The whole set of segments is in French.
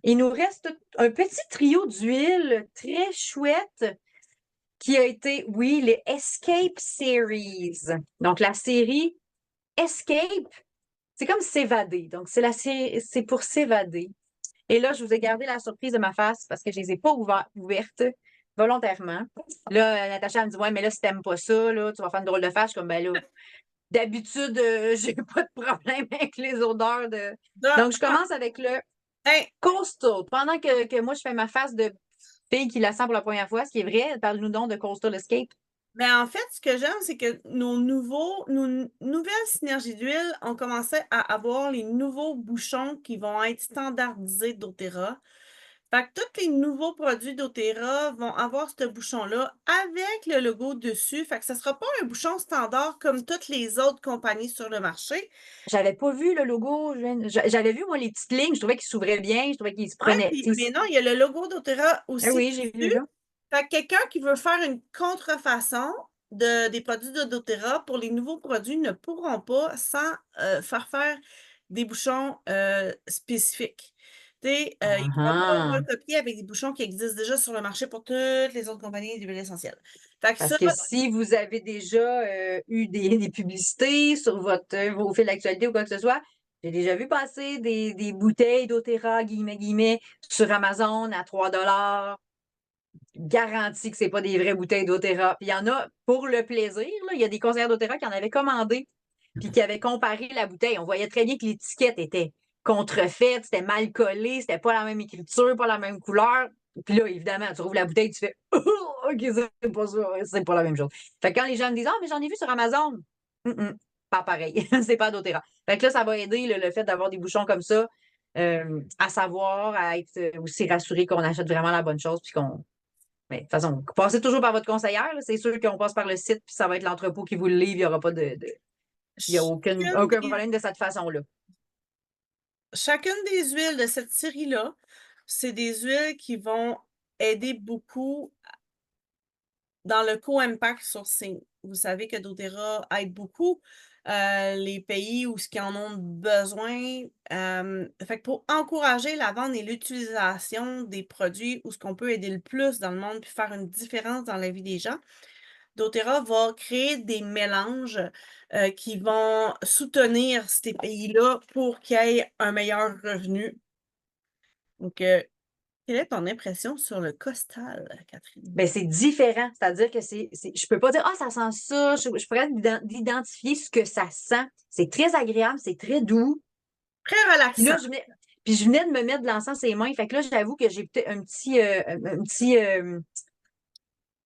Il nous reste un petit trio d'huile très chouette qui a été, oui, les Escape Series. Donc, la série Escape, c'est comme s'évader. Donc, c'est la série, c'est pour s'évader. Et là, je vous ai gardé la surprise de ma face parce que je les ai pas ouvertes volontairement. Là, Natacha me dit, ouais, mais là, si t'aimes pas ça, là, tu vas faire une drôle de face. Je suis comme, ben là, d'habitude, j'ai pas de problème avec les odeurs de. Donc, Donc, je commence avec le hey, Coastal. Pendant que moi, je fais ma face de fille qui la sent pour la première fois, ce qui est vrai, parle-nous donc de Coastal Escape. ben en fait, ce que j'aime, c'est que nos nouvelles synergies d'huile ont commencé à avoir les nouveaux bouchons qui vont être standardisés d'Otera. Fait que tous les nouveaux produits d'Otera vont avoir ce bouchon-là avec le logo dessus. Fait que ce ne sera pas un bouchon standard comme toutes les autres compagnies sur le marché. J'avais pas vu le logo. J'avais vu, moi, les petites lignes. Je trouvais qu'ils s'ouvraient bien. Je trouvais qu'ils se Ouais, prenaient. mais non, il y a le logo d'Otera Ah aussi oui, j'ai vu dessus. là. Fait que quelqu'un qui veut faire une contrefaçon des produits de doTERRA pour les nouveaux produits ne pourront pas sans faire des bouchons spécifiques. Ils ne pourront pas Ah, recopier avec des bouchons qui existent déjà sur le marché pour toutes les autres compagnies d'huile essentielle. Fait que parce ça, que si vous avez déjà eu des publicités sur vos fils d'actualité ou quoi que ce soit, j'ai déjà vu passer des bouteilles d'Otera, guillemets, guillemets, sur Amazon à 3 $. Garantie que c'est pas des vraies bouteilles d'Otera. Puis il y en a pour le plaisir, là. Il y a des conseillères d'Otera qui en avaient commandé puis qui avaient comparé la bouteille. On voyait très bien que l'étiquette était contrefaite, c'était mal collé, c'était pas la même écriture, pas la même couleur. Puis là, évidemment, tu rouvres la bouteille, tu fais oh, OK, c'est pas ça, c'est pas la même chose. Fait que quand les gens me disent Ah, mais j'en ai vu sur Amazon, pas pareil, c'est pas d'Otera. Fait que là, ça va aider le fait d'avoir des bouchons comme ça, à savoir, à être aussi rassuré qu'on achète vraiment la bonne chose, puis qu'on mais de toute façon, passez toujours par votre conseillère. C'est sûr qu'on passe par le site, puis ça va être l'entrepôt qui vous le livre. Il n'y aura pas il y a chacune aucun des, problème de cette façon-là. chacune des huiles de cette série-là, c'est des huiles qui vont aider beaucoup dans le co-impact sourcing. Vous savez que doTERRA aide beaucoup les pays où ce qui en ont besoin. Fait que pour encourager la vente et l'utilisation des produits où ce qu'on peut aider le plus dans le monde puis faire une différence dans la vie des gens, doTERRA va créer des mélanges qui vont soutenir ces pays-là pour qu'il y ait un meilleur revenu. Donc, quelle est ton impression sur le costal, Catherine? Ben, c'est différent. C'est-à-dire que je peux pas dire, ah, ça sent ça. Je pourrais d'identifier ce que ça sent. C'est très agréable, c'est très doux. Très Puis là, relaxant. je venais de me mettre de l'encens sur les mains. Fait que là, j'avoue que j'ai peut-être un petit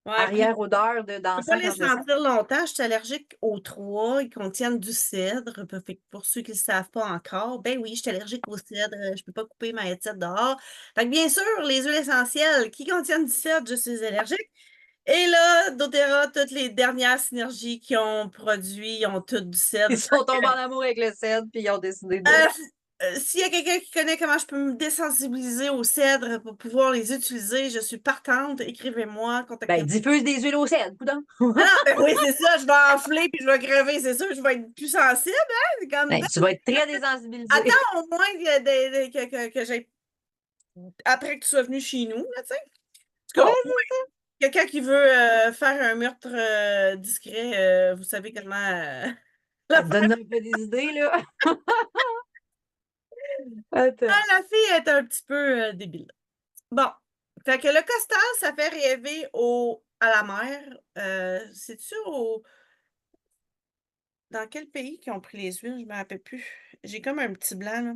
Ouais, puis arrière-odeur je peux pas d'encens les quand je le sens. sentir longtemps. Je suis allergique aux trois. Ils contiennent du cèdre. Fait que pour ceux qui ne le savent pas encore, ben oui, je suis allergique au cèdre. Je peux pas couper ma headset dehors. Fait que bien sûr, les huiles essentielles qui contiennent du cèdre, je suis allergique. Et là, doTERRA, toutes les dernières synergies qui ont produit, ils ont toutes du Ils cèdre. sont tombés en amour avec le cèdre, puis ils ont décidé de. Euh, S'il y a quelqu'un qui connaît comment je peux me désensibiliser aux cèdres pour pouvoir les utiliser, je suis partante. Écrivez-moi, Ben, contactez-moi. diffuse des huiles au cèdre, coudonc. Ah non, ben oui, c'est ça, je vais enfler puis je vais crever, c'est sûr, je vais être plus sensible, hein? C'est comme, Ben, ben, tu vas être très désensibilisé. attends au moins que j'ai, après que tu sois venu chez nous, là, tu sais. En tout Ouais, cas, au moins, quelqu'un qui veut faire un meurtre discret, vous savez comment ça la te faire. donne un peu des idées, là. Attends. Ah, la fille est un petit peu débile. Bon, fait que le costal, ça fait rêver à la mer. C'est-tu dans quel pays qui ont pris les huiles? Je me rappelle plus. J'ai comme un petit blanc, là.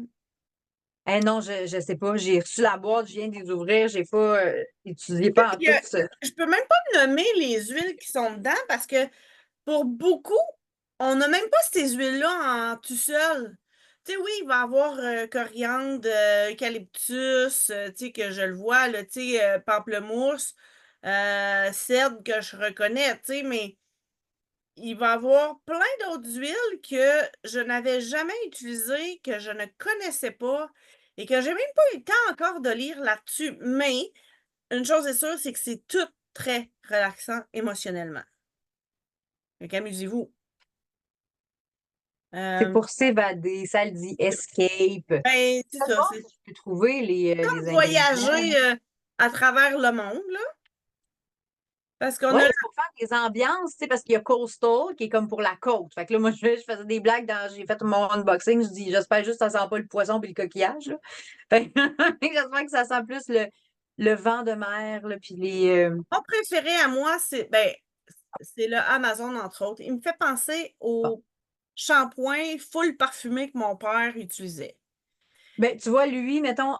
Eh non, je sais pas. J'ai reçu la boîte, je viens de les ouvrir. J'ai pas étudié pas en Puis, tout ça. je peux même pas nommer les huiles qui sont dedans parce que pour beaucoup, on n'a même pas ces huiles-là en tout seul. Tu sais, oui, il va y avoir coriandre, eucalyptus, tu sais, que je le vois, là, tu sais, pamplemousse, cèdre que je reconnais, tu sais, mais il va y avoir plein d'autres huiles que je n'avais jamais utilisées, que je ne connaissais pas et que j'ai même pas eu le temps encore de lire là-dessus. Mais une chose est sûre, c'est que c'est tout très relaxant émotionnellement. Donc, amusez-vous. C'est Euh, pour s'évader, ça le dit escape. ben, c'est Je vais ça, voir c'est si je peux trouver les comme ingrédients. voyager à travers le monde, là. Parce qu'on Oui, a. c'est pour faire des ambiances, tu sais, parce qu'il y a Coastal qui est comme pour la côte. Fait que là, moi, je faisais des blagues j'ai fait mon unboxing, je dis, j'espère juste que ça sent pas le poisson et le coquillage, là. Fait que j'espère que ça sent plus le vent de mer, là, puis Mon préféré à moi, c'est le Amazon, entre autres. Il me fait penser bon. au shampoing full parfumé que mon père utilisait. Ben, tu vois, lui, mettons,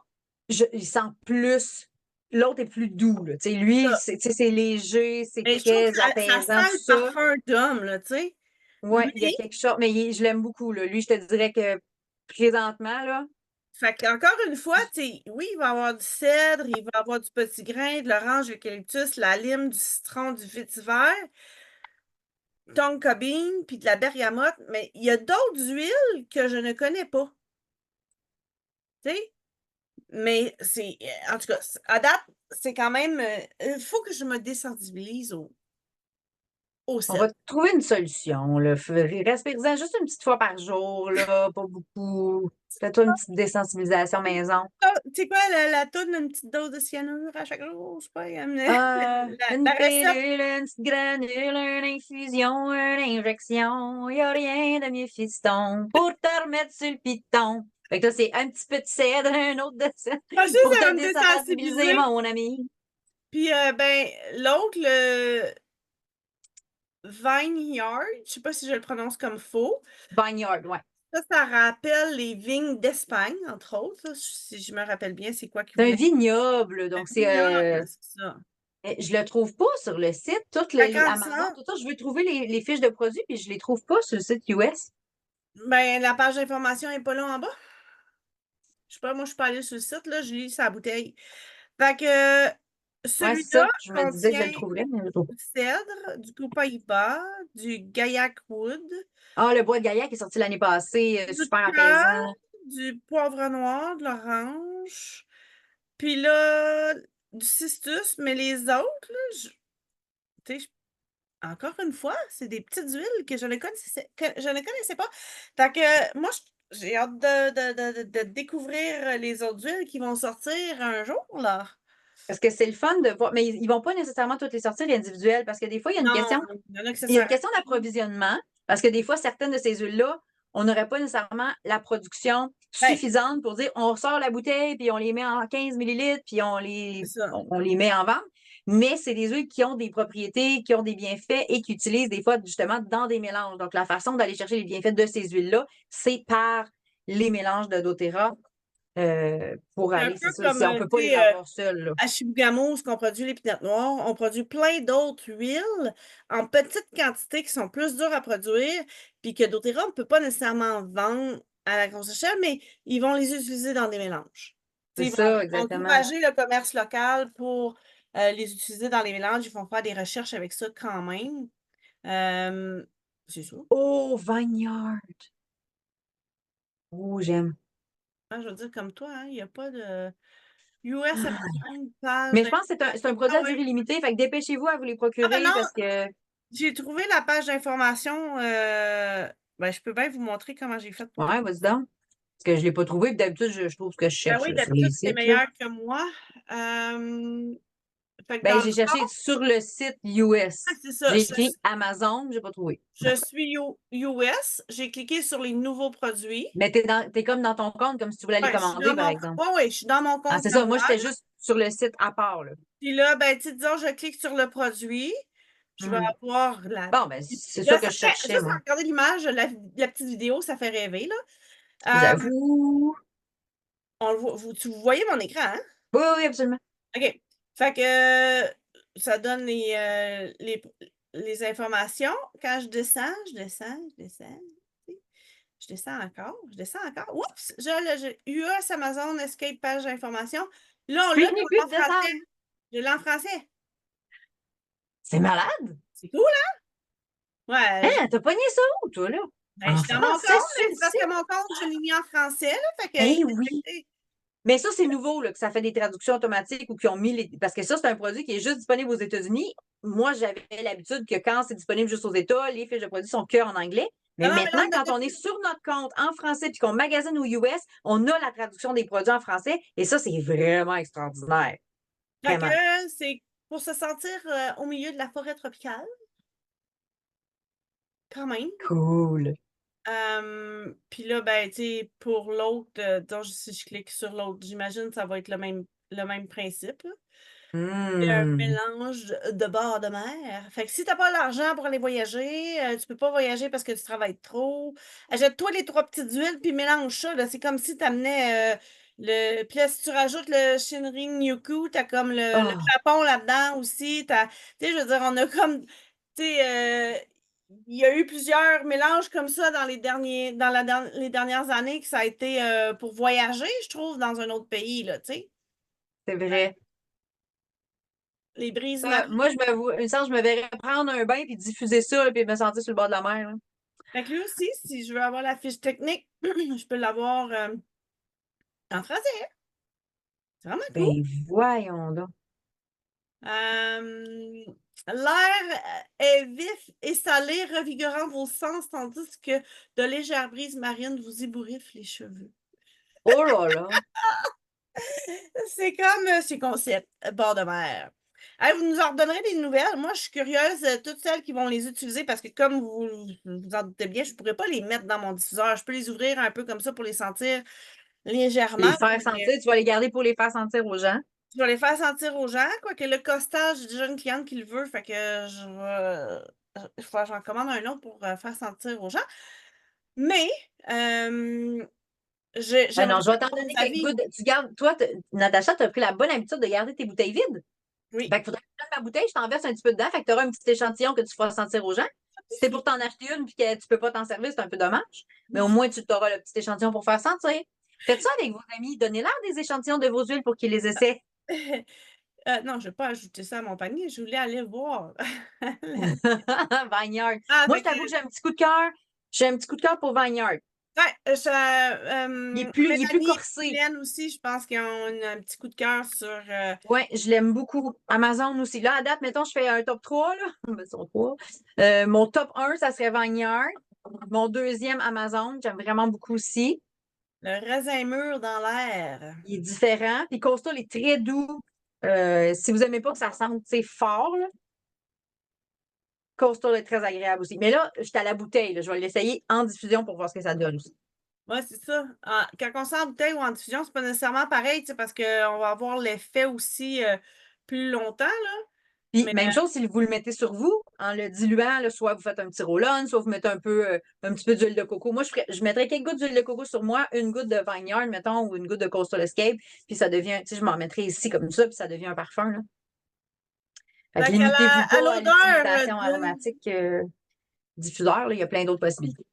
il sent plus. L'autre est plus doux, là. Tu sais, lui, Ça. tu sais, c'est léger, c'est Mais je trouve que très ça apaisant, tout sent le ça. parfum d'homme, là, tu sais. Ouais, il y a Mais, quelque chose, mais je l'aime beaucoup, là. Lui, je te dirais que présentement, là, fait qu'encore une fois, tu sais, oui, il va y avoir du cèdre, il va y avoir du petit grain, de l'orange, de l'eucalyptus, la lime, du citron, du vétiver, tonka bean, puis de la bergamote, mais il y a d'autres huiles que je ne connais pas, tu sais. Mais en tout cas, à date, c'est quand même, il faut que je me désensibilise au on va cèdre. trouver une solution, là. Respire-en juste une petite fois par jour, là, pas beaucoup. Fais-toi une petite désensibilisation maison. Ah, tu sais quoi, la toune, une petite dose de cyanure à chaque jour, je sais pas, Une la recette. pilule, une petite granule, une infusion, une injection. Y a rien de mieux, fiston, pour te remettre sur le piton. Fait que là, c'est un petit peu de cèdre, un autre de cèdre, Moi aussi, pour ça te va me désensibiliser, désensibiliser. mon ami. Puis, ben, l'autre, le Vineyard, je sais pas si je le prononce comme faux. Vineyard, ouais. Ça rappelle les vignes d'Espagne, entre autres, là, si je me rappelle bien, c'est quoi qu'ils C'est un voulaient. vignoble, Un donc vignoble, c'est ça. je le trouve pas sur le site, toutes Fait les qu'en Amazon, disant, tout ça. Je veux trouver les fiches de produits, puis je les trouve pas sur le site US. ben, la page d'information est pas là en bas. Je sais pas, moi, je suis pas allée sur le site, là, je lis sa bouteille. Fait que Ouais, c'est celui-là ça. Je me disais que je le contient trouverais, mais je le trouve pas. du cèdre, du copaïba, du gaillac wood, Ah, le bois de Gaillac qui est sorti l'année passée, du super cœur, apaisant. du poivre noir, de l'orange, puis là, du cistus, mais les autres, là, tu sais, encore une fois, c'est des petites huiles que je ne connaissais pas. Fait que moi, j'ai hâte de découvrir les autres huiles qui vont sortir un jour, là. Parce que c'est le fun de voir, mais ils vont pas nécessairement toutes les sortir individuelles parce que des fois, Non, il y en a que ça il y a une s'arrête. question d'approvisionnement parce que des fois, certaines de ces huiles-là, on n'aurait pas nécessairement la production Ben, suffisante pour dire on sort la bouteille puis on les met en 15 millilitres puis c'est ça. on les met en vente. Mais c'est des huiles qui ont des propriétés, qui ont des bienfaits et qui utilisent des fois justement dans des mélanges. Donc, la façon d'aller chercher les bienfaits de ces huiles-là, c'est par les mélanges de doTERRA pour C'est un aller, c'est peu ça. comme, Si on peut pas tu les sais, avoir seuls, là. à Chibougamau, ce qu'on produit les pinottes noires, on produit plein d'autres huiles en petites quantités qui sont plus dures à produire, puis que doTERRA, on ne peut pas nécessairement vendre à la grosse échelle, mais ils vont les utiliser dans des mélanges. Tu C'est sais, ça, ils vont exactement. encourager le commerce local pour les utiliser dans les mélanges. Ils vont faire des recherches avec ça quand même. C'est ça. Oh, Vineyard. Oh, j'aime. Hein, je veux dire, comme toi, hein, il n'y a pas de US Amazon page Mais je d'information. pense que c'est un produit Ah à oui. durée limitée, fait que dépêchez-vous à vous les Ah ben procurer non, parce que, j'ai trouvé la page d'information. Ben, je peux bien vous montrer comment j'ai fait pour ouais, trouver. vas-y donc. Parce que je ne l'ai pas trouvé, puis d'habitude, je trouve ce que je Ben cherche oui, là, sur les d'habitude, c'est sites, là. meilleur que moi. Fait que Ben, dans le j'ai cherché fond, sur le site US. c'est ça. J'ai écrit Amazon, j'ai pas trouvé. Je suis US. J'ai cliqué sur les nouveaux produits. Mais t'es comme dans ton compte, comme si tu voulais les Ouais, je suis commander, dans par mon, exemple. ouais, ouais, je suis dans mon Ah, compte c'est ça. Moi, normal. j'étais juste sur le site à part, là. Puis là, ben, tu sais, disons, je clique sur le produit. Je vais Mhm. avoir la. Bon, ben, c'est ça Là, que ça je fait, cherchais, juste à moi. regarder l'image, la petite vidéo, ça fait rêver, là. J'avoue. Vous voyez mon écran, hein? Oui, oui, absolument. OK. Fait que ça donne les informations. Quand je descends. Je descends encore, je descends encore. Oups! US Amazon Escape page d'information. Là, on l'a Finis plus en de descendre. français. Je l'ai en français. C'est malade. C'est cool, hein? Ouais, Hein, t'as pogné ça où, toi, là? ben, je En suis dans mon français, compte, sur mais le c'est parce que site? mon compte, je l'ai mis en français, là. Fait que, Eh oui. Mais ça, c'est nouveau, là, que ça fait des traductions automatiques ou qui ont mis les. Parce que ça, c'est un produit qui est juste disponible aux États-Unis. Moi, j'avais l'habitude que quand c'est disponible juste aux États, les fiches de produits sont que en anglais. Mais Non, non, mais là, maintenant, on a quand on est sur notre compte en français puis qu'on magasine aux US, on a la traduction des produits en français et ça, c'est vraiment extraordinaire. fait Vraiment. que c'est pour se sentir au milieu de la forêt tropicale, quand même. Cool. Puis là, ben, tu sais, pour l'autre, donc, si je clique sur l'autre, j'imagine que ça va être le même principe, là. Un Hmm. mélange de bord de mer. Fait que si t'as pas l'argent pour aller voyager, tu peux pas voyager parce que tu travailles trop. Achète-toi les trois petites huiles puis mélange ça, là. C'est comme si t'amenais le. Puis là, si tu rajoutes le Shinrin Yoku, t'as comme le Oh, Japon là-dedans aussi. Tu sais, je veux dire, on a comme. Tu sais, il y a eu plusieurs mélanges comme ça dans les dernières années que ça a été pour voyager, je trouve, dans un autre pays, là, tu sais. c'est vrai. Les brises Ça, marines. moi, une sens, je me verrais prendre un bain puis diffuser ça, là, puis me sentir sur le bord de la mer, là. Fait que lui aussi, si je veux avoir la fiche technique, je peux l'avoir en français. C'est vraiment cool. Ben, voyons donc. Euh, L'air est vif et salé, revigorant vos sens, tandis que de légères brises marines vous ébouriffent les cheveux. Oh là là. C'est comme ces concepts, bord de mer. Hey, vous nous en redonnerez des nouvelles. Moi, je suis curieuse, toutes celles qui vont les utiliser, parce que comme vous en doutez bien, je ne pourrais pas les mettre dans mon diffuseur. Je peux les ouvrir un peu comme ça pour les sentir légèrement. Les faire sentir, tu vas les garder pour les faire sentir aux gens. Je vais les faire sentir aux gens, quoique le costage, j'ai déjà une cliente qui le veut, fait que il faut que j'en commande un autre pour faire sentir aux gens. Mais Ben j'aimerais non, je vais t'en avoir donner vos quelques avis. gouttes. Tu gardes, toi, Natacha, tu as pris la bonne habitude de garder tes bouteilles vides. Oui. Fait qu'il faudrait que je donne ma bouteille, je t'en verse un petit peu dedans. Fait que tu auras un petit échantillon que tu feras sentir aux gens. Si c'est pour t'en acheter une puis que tu peux pas t'en servir, c'est un peu dommage. Mais au moins, tu auras le petit échantillon pour faire sentir. Faites ça avec vos amis. Donnez-leur des échantillons de vos huiles pour qu'ils les essaient. Non, je ne vais pas ajouter ça à mon panier. Je voulais aller voir. Vineyard. Ah, Moi, fait je que, t'avoue que j'ai un petit coup de cœur. J'ai un petit coup de cœur pour Vineyard. ouais, Il est plus Mélanie et corsé. Guylaine aussi, je pense qu'ils ont un petit coup de cœur sur. Ouais, je l'aime beaucoup. Amazon aussi. Là, à date, mettons, je fais un top 3 là. Ben, sont 3. Mon top 1, ça serait Vineyard. Mon deuxième, Amazon. J'aime vraiment beaucoup aussi. Le raisin mûr dans l'air. Il est différent. Puis Coastal est très doux. Si vous n'aimez pas que ça sente, tu sais, fort, là, Coastal est très agréable aussi. Mais là, j'étais à la bouteille, là. Je vais l'essayer en diffusion pour voir ce que ça donne aussi. Ouais, c'est ça. Quand on sort en bouteille ou en diffusion, c'est pas nécessairement pareil, tu sais, parce qu'on va avoir l'effet aussi plus longtemps, là. Puis, Mais même chose si vous le mettez sur vous, en le diluant, là, soit vous faites un petit roll-on, soit vous mettez un petit peu d'huile de coco. Moi, je mettrais quelques gouttes d'huile de coco sur moi, une goutte de Vineyard, mettons, ou une goutte de Coastal Escape, puis ça devient, tu sais, je m'en mettrais ici comme ça, puis ça devient un parfum, là. Fait que fait qu'à limitez-vous à pas à l'odeur l'utilisation d'une aromatique diffuseur, là. Il y a plein d'autres possibilités.